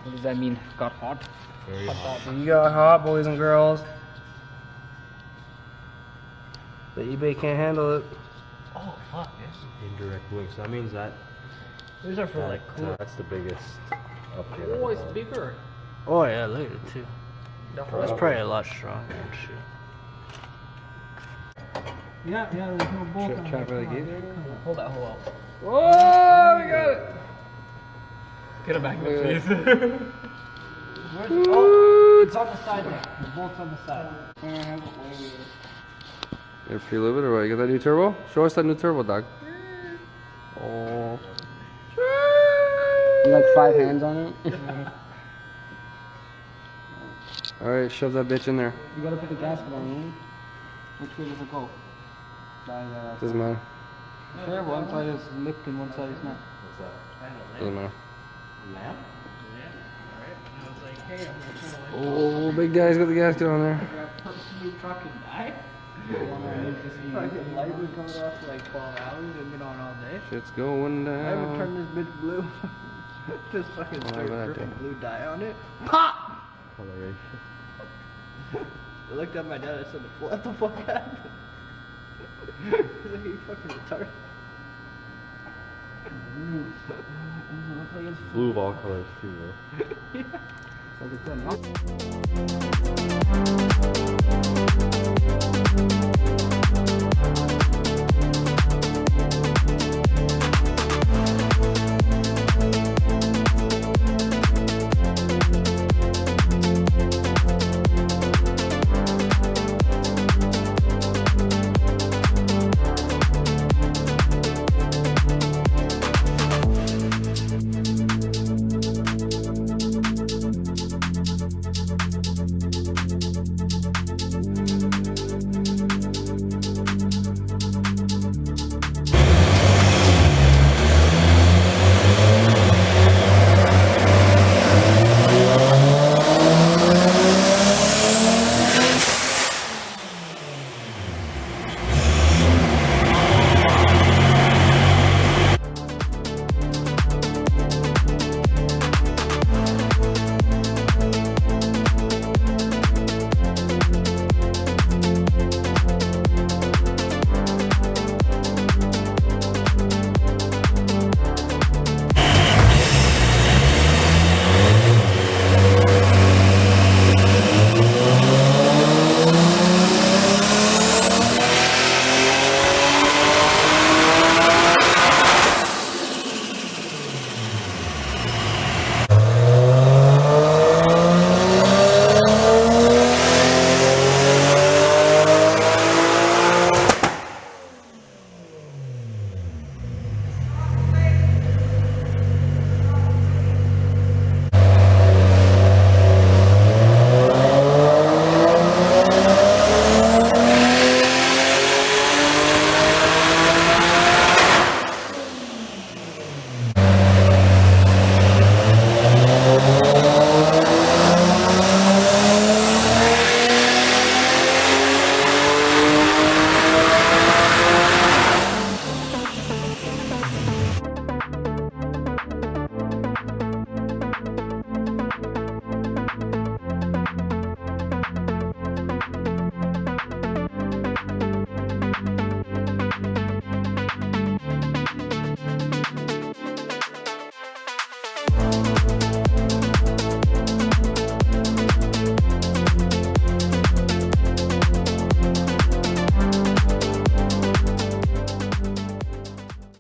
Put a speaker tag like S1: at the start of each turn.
S1: What does that mean? Got hot?
S2: Very hot. You got hot, boys and girls. The eBay can't handle it.
S1: Oh fuck, yes.
S3: Indirect wings. So that means that.
S1: These are for like cool.
S3: That's the biggest upgrade.
S1: Oh, it's bigger.
S4: Oh yeah, look at it too.
S1: The
S4: That's probably a lot stronger and shit.
S1: Yeah, there's no bolt on
S2: Trap Radiator.
S1: Hold that hole out.
S2: Oh, we got it.
S1: Get it back in the
S2: Yeah.
S1: face. Oh, it's on the side there. The bolt's on the side.
S2: You feel it or what? You got that new turbo? Show us that new turbo, dog. Oh.
S1: You like 5 hands on it?
S2: Alright, shove that bitch in there.
S1: You gotta put the gasket on, right? Which way does it go?
S2: Doesn't matter.
S1: There, one side is lipped and one side is not.
S2: Doesn't matter.
S1: Lamp?
S2: Oh, big guy's got the gasket on there.
S1: You fucking die? Fucking light was coming off for like 12 hours and been on all day.
S2: Shit's going
S1: I haven't
S2: down.
S1: turned this bitch blue. Just fucking
S2: How
S1: started
S2: about
S1: dripping
S2: that?
S1: blue dye on it. Pop!
S3: Coloration.
S1: I looked at my dad and said, what the fuck happened? He's like, you fucking retarded.
S3: Blue of all colors too, though.
S1: Like I said,